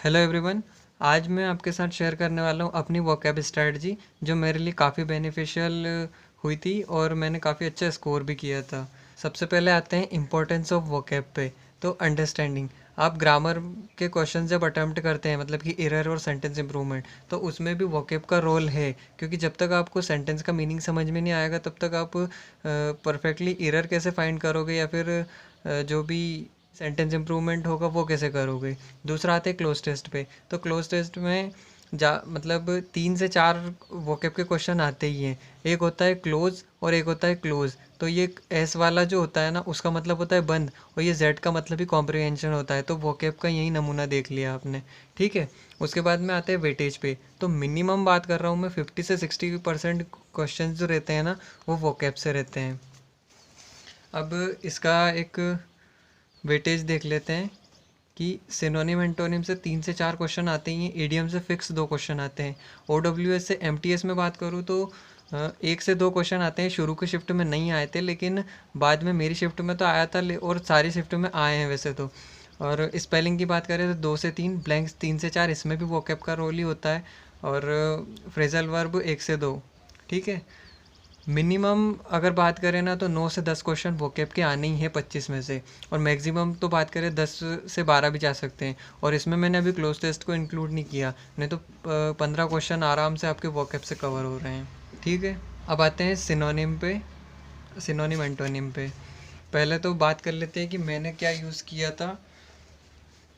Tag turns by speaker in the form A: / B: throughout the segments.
A: Hello everyone. आज मैं आपके साथ शेयर करने वाला हूँ अपनी वोकैब स्ट्रैटेजी जो मेरे लिए काफ़ी बेनिफिशियल हुई थी और मैंने काफ़ी अच्छा स्कोर भी किया था। सबसे पहले आते हैं इम्पोर्टेंस ऑफ वोकैब पे। तो अंडरस्टैंडिंग, आप ग्रामर के क्वेश्चन जब अटेम्प्ट करते हैं मतलब कि एरर और सेंटेंस इंप्रूवमेंट, तो उसमें भी वोकैब का रोल है, क्योंकि जब तक आपको सेंटेंस का मीनिंग समझ में नहीं आएगा तब तक आप परफेक्टली एरर कैसे फाइंड करोगे या फिर जो भी सेंटेंस इंप्रूवमेंट होगा वो कैसे करोगे। दूसरा आते हैं क्लोज टेस्ट पे। तो क्लोज टेस्ट में जा मतलब 3 से 4 वोकैब के क्वेश्चन आते ही हैं। एक होता है क्लोज और एक होता है क्लोज। तो ये एस वाला जो होता है ना, उसका मतलब होता है बंद, और ये जेड का मतलब ही कॉम्प्रिहेंशन होता है। तो वोकैब का यही नमूना देख लिया आपने, ठीक है। उसके बाद में आते हैं वेटेज पे। तो मिनिमम बात कर रहा हूँ मैं, 50 से 60% क्वेश्चन जो रहते हैं ना, वो वोकैब से रहते हैं। अब इसका एक वेटेज देख लेते हैं कि सिनोनिम एंटोनिम से 3 से 4 क्वेश्चन आते ही हैं, ईडीएम से फिक्स 2 क्वेश्चन आते हैं। ओडब्ल्यूएस से एमटीएस में बात करूँ तो 1 से 2 क्वेश्चन आते हैं। शुरू की शिफ्ट में नहीं आए थे, लेकिन बाद में मेरी शिफ्ट में तो आया था, और सारी शिफ्ट में आए हैं वैसे तो। और स्पेलिंग की बात करें तो 2 से 3, ब्लैंक्स 3 से 4, इसमें भी वोकैब का रोल ही होता है। और फ्रेजल वर्ब 1 से 2, ठीक है। मिनिमम अगर बात करें ना तो 9 से 10 क्वेश्चन वोकैब के आने ही हैं 25 में से। और मैक्सिमम तो बात करें 10 से 12 भी जा सकते हैं। और इसमें मैंने अभी क्लोज टेस्ट को इंक्लूड नहीं किया, नहीं तो 15 क्वेश्चन आराम से आपके वोकैब से कवर हो रहे हैं, ठीक है। अब आते हैं सिनोनिम पे, सिनोनिम एंटोनिम पे। पहले तो बात कर लेते हैं कि मैंने क्या यूज़ किया था।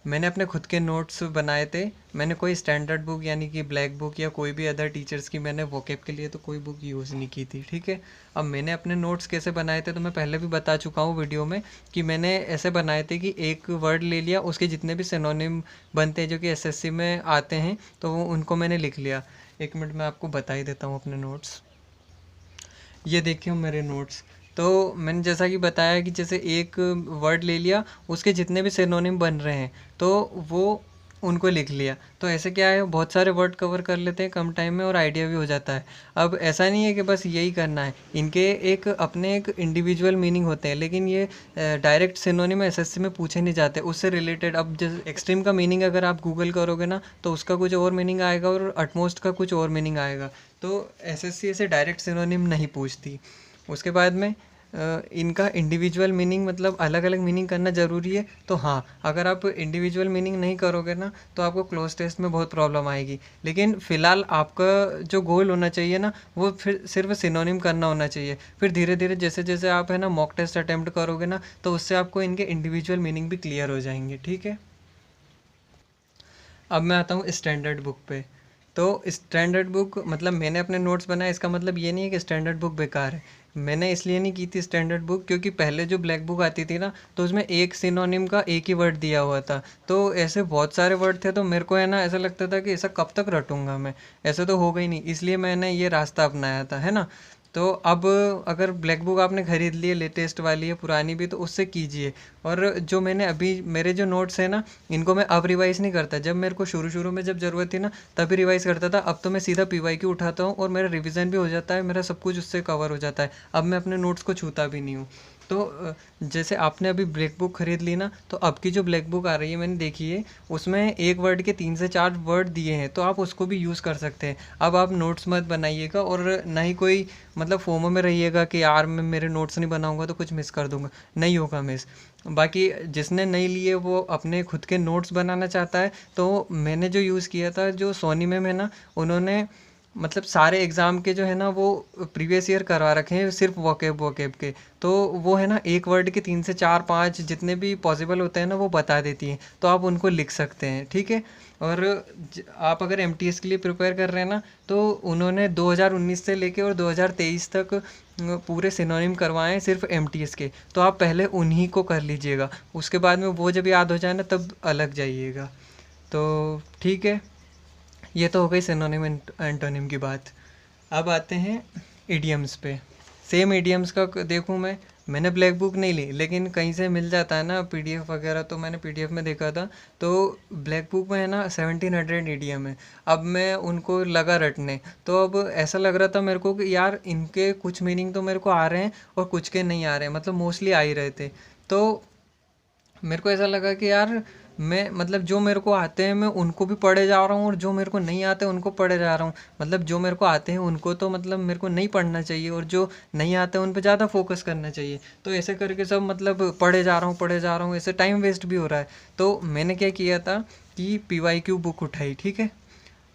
A: मैंने अपने खुद के नोट्स बनाए थे। मैंने कोई स्टैंडर्ड बुक यानी कि ब्लैक बुक या कोई भी अदर टीचर्स की मैंने वोकैब के लिए तो कोई बुक यूज़ नहीं की थी, ठीक है। अब मैंने अपने नोट्स कैसे बनाए थे तो मैं पहले भी बता चुका हूँ वीडियो में कि मैंने ऐसे बनाए थे कि एक वर्ड ले लिया, उसके जितने भी सिनोनिम बनते हैं जो कि एसएससी में आते हैं, तो वो उनको मैंने लिख लिया। 1 मिनट में आपको बता ही देता हूँ अपने नोट्स। ये देखिए मेरे नोट्स। तो मैंने जैसा कि बताया कि जैसे एक वर्ड ले लिया, उसके जितने भी सिनोनिम बन रहे हैं तो वो उनको लिख लिया। तो ऐसे क्या है, बहुत सारे वर्ड कवर कर लेते हैं कम टाइम में और आइडिया भी हो जाता है। अब ऐसा नहीं है कि बस यही करना है, इनके एक अपने एक इंडिविजुअल मीनिंग होते हैं, लेकिन ये डायरेक्ट सिनोनिम एसएससी में पूछे नहीं जाते, उससे रिलेटेड। अब जैसे एक्सट्रीम का मीनिंग अगर आप गूगल करोगे ना तो उसका कुछ और मीनिंग आएगा और अटमोस्ट का कुछ और मीनिंग आएगा। तो एसएससी ऐसे डायरेक्ट सिनोनिम नहीं पूछती। उसके बाद में इनका इंडिविजुअल मीनिंग मतलब अलग अलग मीनिंग करना ज़रूरी है। तो हाँ, अगर आप इंडिविजुअल मीनिंग नहीं करोगे ना तो आपको क्लोज टेस्ट में बहुत प्रॉब्लम आएगी। लेकिन फ़िलहाल आपका जो गोल होना चाहिए ना, वो फिर सिर्फ सिनोनिम करना होना चाहिए। फिर धीरे धीरे जैसे जैसे आप है ना मॉक टेस्ट अटैम्प्ट करोगे ना, तो उससे आपको इनके इंडिविजुअल मीनिंग भी क्लियर हो जाएंगे, ठीक है। अब मैं आता हूँ स्टैंडर्ड बुक पे। तो स्टैंडर्ड बुक मतलब मैंने अपने नोट्स बनाए, इसका मतलब ये नहीं है कि स्टैंडर्ड बुक बेकार है। मैंने इसलिए नहीं की थी स्टैंडर्ड बुक क्योंकि पहले जो ब्लैक बुक आती थी ना, तो उसमें एक सिनोनिम का एक ही वर्ड दिया हुआ था। तो ऐसे बहुत सारे वर्ड थे, तो मेरे को है ना ऐसा लगता था कि ऐसा कब तक रटूंगा मैं, ऐसा तो होगा ही नहीं, इसलिए मैंने ये रास्ता अपनाया था, है ना। तो अब अगर ब्लैक बुक आपने ख़रीद ली है, लेटेस्ट वाली है पुरानी भी, तो उससे कीजिए। और जो मैंने अभी मेरे जो नोट्स हैं ना, इनको मैं अब रिवाइज़ नहीं करता। जब मेरे को शुरू शुरू में जब ज़रूरत थी ना तभी रिवाइज़ करता था। अब तो मैं सीधा पीवाईक्यू उठाता हूँ और मेरा रिवीजन भी हो जाता है, मेरा सब कुछ उससे कवर हो जाता है। अब मैं अपने नोट्स को छूता भी नहीं हूँ। तो जैसे आपने अभी ब्लैक बुक खरीद ली ना, तो अब की जो ब्लैक बुक आ रही है मैंने देखी है, उसमें एक वर्ड के 3 से 4 वर्ड दिए हैं, तो आप उसको भी यूज़ कर सकते हैं। अब आप नोट्स मत बनाइएगा और ना ही कोई मतलब फोमो में रहिएगा कि यार मैं मेरे नोट्स नहीं बनाऊंगा तो कुछ मिस कर दूंगा। नहीं होगा मिस। बाकी जिसने नहीं लिए वो अपने खुद के नोट्स बनाना चाहता है, तो मैंने जो यूज़ किया था, जो सोनी मैम है ना, उन्होंने मतलब सारे एग्ज़ाम के जो है ना वो प्रीवियस ईयर करवा रखे हैं सिर्फ वोकैब वोकैब के। तो वो है ना एक वर्ड के 3 से 4 5 जितने भी पॉसिबल होते हैं ना वो बता देती हैं, तो आप उनको लिख सकते हैं, ठीक है। और आप अगर एमटीएस के लिए प्रिपेयर कर रहे हैं ना, तो उन्होंने 2019 से लेके और 2023 तक पूरे सिनोनिम करवाए हैं सिर्फ एमटीएस के। तो आप पहले उन्हीं को कर लीजिएगा, उसके बाद में वो जब याद हो जाए ना तब अलग जाइएगा। तो ठीक है, ये तो हो गई सिनोनिम एंटोनिम की बात। अब आते हैं इडियम्स पे। सेम इडियम्स का देखूं मैंने ब्लैक बुक नहीं ली, लेकिन कहीं से मिल जाता है ना पीडीएफ वगैरह, तो मैंने पीडीएफ में देखा था। तो ब्लैक बुक में है ना 1700 इडियम है। अब मैं उनको लगा रटने, तो अब ऐसा लग रहा था मेरे को कि यार इनके कुछ मीनिंग तो मेरे को आ रहे हैं और कुछ के नहीं आ रहे हैं, मतलब मोस्टली आ ही रहे थे। तो मेरे को ऐसा लगा कि यार मैं मतलब जो मेरे को आते हैं मैं उनको भी पढ़े जा रहा हूँ, और जो मेरे को नहीं आते उनको पढ़े जा रहा हूँ। मतलब जो मेरे को आते हैं उनको तो मतलब मेरे को नहीं पढ़ना चाहिए, और जो नहीं आते हैं उन पे ज़्यादा फोकस करना चाहिए। तो ऐसे करके सब मतलब पढ़े जा रहा हूँ, ऐसे टाइम वेस्ट भी हो रहा है। तो मैंने क्या किया था कि PYQ बुक उठाई, ठीक है।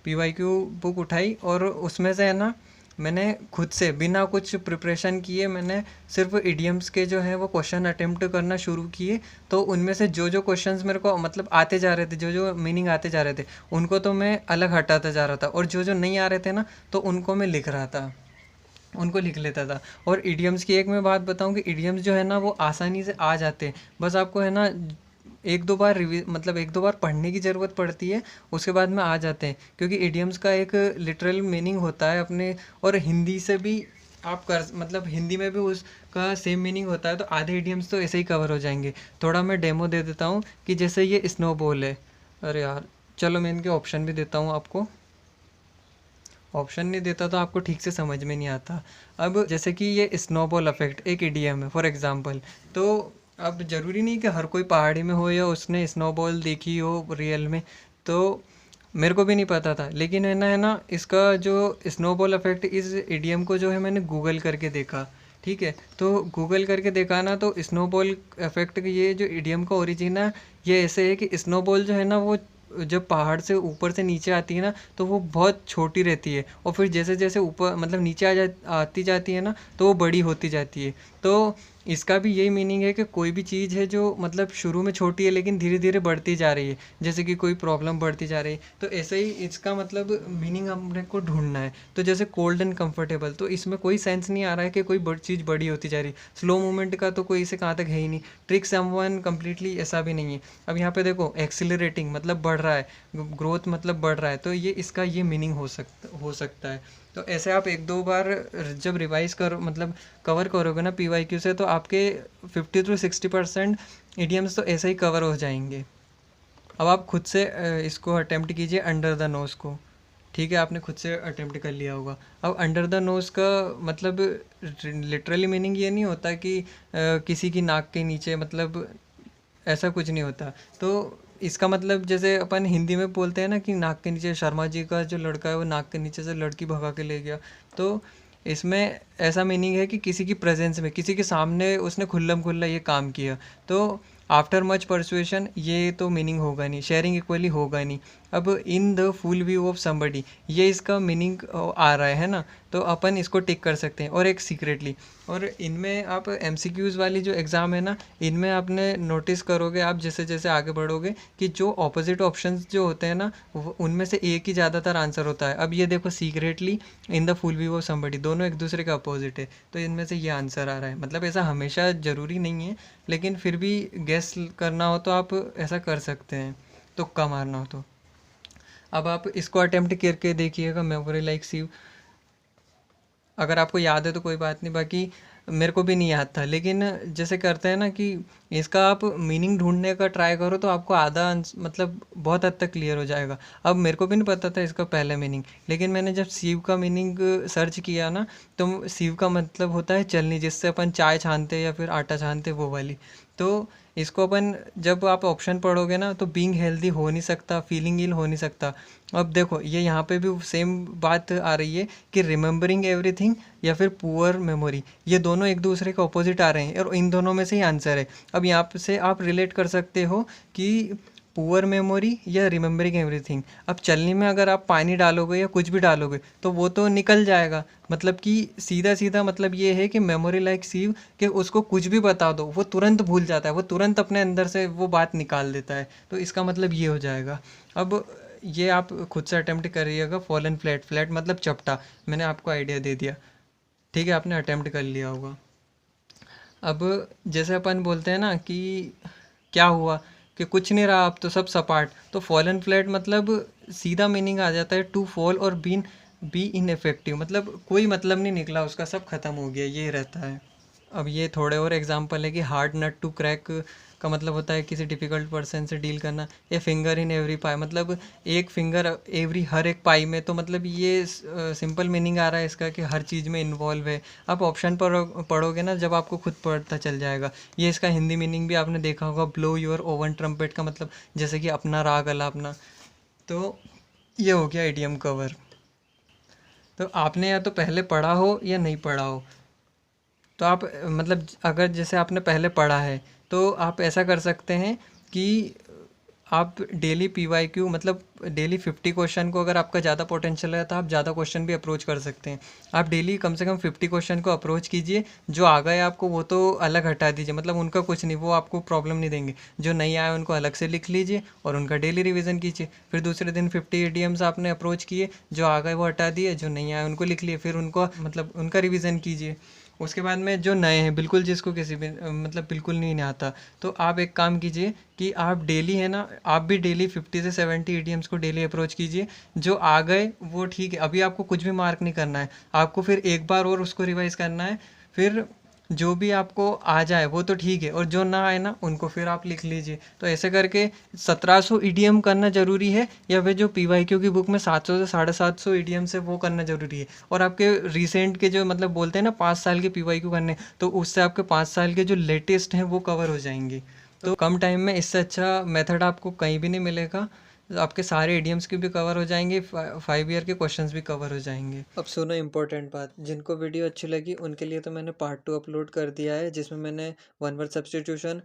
A: PYQ बुक उठाई, और उसमें से है ना, मैंने खुद से बिना कुछ प्रिपरेशन किए मैंने सिर्फ इडियम्स के जो है वो क्वेश्चन अटेम्प्ट करना शुरू किए। तो उनमें से जो जो क्वेश्चंस मेरे को मतलब आते जा रहे थे, जो जो मीनिंग आते जा रहे थे, उनको तो मैं अलग हटाता जा रहा था, और जो जो नहीं आ रहे थे ना, तो उनको मैं लिख रहा था, उनको लिख लेता था। और इडियम्स की एक मैं बात बताऊं कि इडियम्स जो है ना वो आसानी से आ जाते हैं, बस आपको है ना एक दो बार मतलब एक दो बार पढ़ने की ज़रूरत पड़ती है, उसके बाद में आ जाते हैं। क्योंकि इडियम्स का एक लिटरल मीनिंग होता है अपने, और हिंदी से भी आप कर मतलब हिंदी में भी उसका सेम मीनिंग होता है, तो आधे इडियम्स तो ऐसे ही कवर हो जाएंगे। थोड़ा मैं डेमो दे देता हूँ कि जैसे ये स्नोबॉल है। अरे यार, चलो मैं इनके ऑप्शन भी देता हूँ आपको। ऑप्शन नहीं देता तो आपको ठीक से समझ में नहीं आता। अब जैसे कि ये स्नोबॉल इफेक्ट एक इडियम है फॉर एग्जांपल। तो अब ज़रूरी नहीं कि हर कोई पहाड़ी में हो या उसने स्नोबॉल देखी हो रियल में। तो मेरे को भी नहीं पता था, लेकिन है ना इसका जो स्नोबॉल इफेक्ट इस इडियम को जो है मैंने गूगल करके देखा, ठीक है। तो गूगल करके देखा ना, तो स्नोबॉल इफेक्ट ये जो इडियम का ओरिजिन है, ये ऐसे है कि स्नोबॉल जो है ना वो जब पहाड़ से ऊपर से नीचे आती है ना, तो वो बहुत छोटी रहती है, और फिर जैसे जैसे ऊपर मतलब नीचे आती जाती है ना, तो वो बड़ी होती जाती है। तो इसका भी यही मीनिंग है कि कोई भी चीज़ है जो मतलब शुरू में छोटी है लेकिन धीरे धीरे बढ़ती जा रही है, जैसे कि कोई प्रॉब्लम बढ़ती जा रही है, तो ऐसे ही इसका मतलब मीनिंग हमने को ढूंढना है। तो जैसे कोल्ड एंड कंफर्टेबल, तो इसमें कोई सेंस नहीं आ रहा है कि कोई चीज़ बड़ी होती जा रही है। स्लो मूवमेंट का तो कोई इसे कहाँ तक है ही नहीं। ट्रिक समवन कम्प्लीटली ऐसा भी नहीं है। अब यहाँ पे देखो एक्सिलरेटिंग मतलब बढ़ रहा है, ग्रोथ मतलब बढ़ रहा है, तो ये इसका ये मीनिंग हो सकता है। तो ऐसे आप एक दो बार जब रिवाइज करो मतलब कवर करोगे ना PYQ से, तो आपके 50 to 60% इडियम्स तो ऐसे ही कवर हो जाएंगे। अब आप खुद से इसको अटेम्प्ट कीजिए अंडर द नोज़ को। ठीक है, आपने खुद से अटेम्प्ट कर लिया होगा। अब अंडर द नोज़ का मतलब लिटरली मीनिंग ये नहीं होता कि किसी की नाक के नीचे, मतलब ऐसा कुछ नहीं होता। तो इसका मतलब जैसे अपन हिंदी में बोलते हैं ना कि नाक के नीचे, शर्मा जी का जो लड़का है वो नाक के नीचे से लड़की भगा के ले गया। तो इसमें ऐसा मीनिंग है कि किसी की प्रेजेंस में, किसी के सामने उसने खुल्लम खुल्ला ये काम किया। तो आफ्टर मच परसुएशन ये तो मीनिंग होगा नहीं, शेयरिंग इक्वली होगा नहीं। अब in the full view of somebody, ये इसका मीनिंग आ रहा है ना, तो अपन इसको टिक कर सकते हैं। और एक सीक्रेटली, और इनमें आप MCQs वाली जो एग्ज़ाम है ना, इनमें आपने नोटिस करोगे आप जैसे जैसे आगे बढ़ोगे कि जो ऑपोजिट ऑप्शंस जो होते हैं ना, उनमें से एक ही ज़्यादातर आंसर होता है। अब ये देखो secretly in the full view of somebody, दोनों एक दूसरे का अपोजिट है, तो इनमें से ये आंसर आ रहा है। मतलब ऐसा हमेशा ज़रूरी नहीं है, लेकिन फिर भी गेस करना हो तो आप ऐसा कर सकते हैं, तुक्का मारना हो तो। अब आप इसको अटेम्प्ट करके देखिएगा, मेमोरी लाइक सीव। अगर आपको याद है तो कोई बात नहीं, बाकी मेरे को भी नहीं याद था। लेकिन जैसे करते हैं ना कि इसका आप मीनिंग ढूंढने का ट्राई करो, तो आपको आधा मतलब बहुत हद तक क्लियर हो जाएगा। अब मेरे को भी नहीं पता था इसका पहला मीनिंग, लेकिन मैंने जब सीव का मीनिंग सर्च किया ना, तो सीव का मतलब होता है चलनी, जिससे अपन चाय छानते या फिर आटा छानते, वो वाली। तो इसको अपन जब आप ऑप्शन पढ़ोगे ना, तो बीइंग हेल्दी हो नहीं सकता, फीलिंग इल हो नहीं सकता। अब देखो ये यहाँ पे भी सेम बात आ रही है कि रिमेंबरिंग एवरीथिंग या फिर पुअर मेमोरी, ये दोनों एक दूसरे के ऑपोजिट आ रहे हैं, और इन दोनों में से ही आंसर है। अब यहाँ से आप रिलेट कर सकते हो कि पुअर मेमोरी या रिमेंबरिंग एवरीथिंग। अब चलनी में अगर आप पानी डालोगे या कुछ भी डालोगे तो वो तो निकल जाएगा, मतलब कि सीधा सीधा मतलब ये है कि मेमोरी लाइक सीव, कि उसको कुछ भी बता दो वो तुरंत भूल जाता है, वो तुरंत अपने अंदर से वो बात निकाल देता है। तो इसका मतलब ये हो जाएगा। अब ये आप खुद से अटेम्प्ट करिएगा। फॉलन फ्लैट, फ्लैट मतलब चपटा, मैंने आपको आइडिया दे दिया, ठीक है, आपने अटेम्प्ट कर लिया होगा। अब जैसे अपन बोलते हैं ना कि क्या हुआ, कि कुछ नहीं रहा, अब तो सब सपाट। तो फॉलन फ्लैट मतलब सीधा मीनिंग आ जाता है टू फॉल और बी इनफेक्टिव, मतलब कोई मतलब नहीं निकला उसका, सब खत्म हो गया, ये रहता है। अब ये थोड़े और एग्जांपल है कि हार्ड नट टू क्रैक, का मतलब होता है किसी डिफ़िकल्ट पर्सन से डील करना, या फिंगर इन एवरी पाई मतलब एक फिंगर एवरी हर एक पाई में, तो मतलब ये सिंपल मीनिंग आ रहा है इसका कि हर चीज़ में इन्वॉल्व है। आप ऑप्शन पर पढ़ोगे ना जब आपको खुद पता चल जाएगा। ये इसका हिंदी मीनिंग भी आपने देखा होगा, ब्लो योर ओवन ट्रम्पेट का मतलब जैसे कि अपना राग अलापना। तो ये हो गया इडियम कवर। तो आपने या तो पहले पढ़ा हो या नहीं पढ़ा हो, तो आप मतलब अगर जैसे आपने पहले पढ़ा है तो आप ऐसा कर सकते हैं कि आप डेली पीवाईक्यू मतलब डेली 50 क्वेश्चन को, अगर आपका ज़्यादा पोटेंशियल है तो आप ज़्यादा क्वेश्चन भी अप्रोच कर सकते हैं। आप डेली कम से कम 50 क्वेश्चन को अप्रोच कीजिए। जो आ गए आपको वो तो अलग हटा दीजिए, मतलब उनका कुछ नहीं, वो आपको प्रॉब्लम नहीं देंगे। जो नहीं आए उनको अलग से लिख लीजिए और उनका डेली रिवीजन कीजिए। फिर दूसरे दिन 50 ईडीएम्स आपने अप्रोच किए, जो आ गए वो हटा दिए, जो नहीं आए उनको लिख लिए, फिर उनको मतलब उनका रिवीजन कीजिए। उसके बाद में जो नए हैं बिल्कुल, जिसको किसी भी मतलब बिल्कुल नहीं आता, तो आप एक काम कीजिए कि आप डेली है ना, आप भी डेली 50 से 70 ईडीएम्स को डेली अप्रोच कीजिए। जो आ गए वो ठीक है, अभी आपको कुछ भी मार्क नहीं करना है, आपको फिर एक बार और उसको रिवाइज करना है। फिर जो भी आपको आ जाए वो तो ठीक है, और जो ना आए ना उनको फिर आप लिख लीजिए। तो ऐसे करके 1700 ईडीएम करना ज़रूरी है, या फिर जो पीवाईक्यू की बुक में 700 से 750 ईडीएम्स है वो करना ज़रूरी है। और आपके रिसेंट के जो मतलब बोलते हैं ना 5 साल के पीवाईक्यू करने, तो उससे आपके 5 साल के जो लेटेस्ट हैं वो कवर हो जाएंगे। तो कम टाइम में इससे अच्छा मेथड आपको कहीं भी नहीं मिलेगा। तो आपके सारे इडियम्स की भी कवर हो जाएंगे, 5 ईयर के क्वेश्चंस भी कवर हो जाएंगे। अब सुनो इम्पोर्टेंट बात, जिनको वीडियो अच्छी लगी उनके लिए तो मैंने पार्ट 2 अपलोड कर दिया है, जिसमें मैंने one word substitution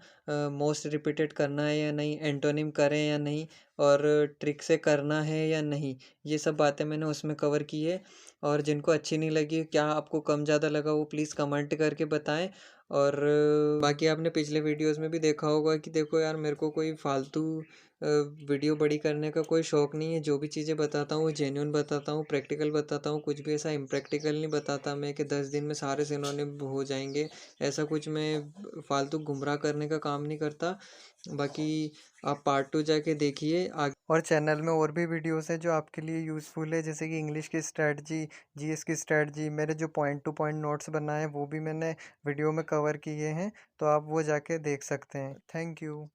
A: most repeated करना है या नहीं, एंटोनिम करें या नहीं, और ट्रिक से करना है या नहीं, ये सब बातें मैंने उसमें कवर की है। और जिनको अच्छी नहीं लगी, क्या आपको कम ज़्यादा लगा, वो प्लीज़ कमेंट करके बताएं। और बाकी आपने पिछले वीडियोस में भी देखा होगा कि देखो यार, मेरे को कोई फालतू वीडियो बड़ी करने का कोई शौक़ नहीं है। जो भी चीज़ें बताता हूँ वो जेन्युइन बताता हूँ, प्रैक्टिकल बताता हूँ, कुछ भी ऐसा इम्प्रैक्टिकल नहीं बताता मैं कि 10 दिन में सारे सिनोनिम हो जाएंगे। ऐसा कुछ मैं फालतू गुमराह करने का काम नहीं करता। बाकी आप पार्ट 2 जाके देखिए आगे। और चैनल में और भी वीडियोस है जो आपके लिए यूज़फुल है, जैसे कि इंग्लिश की स्ट्रैटेजी, जीएस की स्ट्रैटेजी, मेरे जो पॉइंट टू पॉइंट नोट्स बनाए हैं वो भी मैंने वीडियो में कवर किए हैं, तो आप वो जाके देख सकते हैं। Thank you.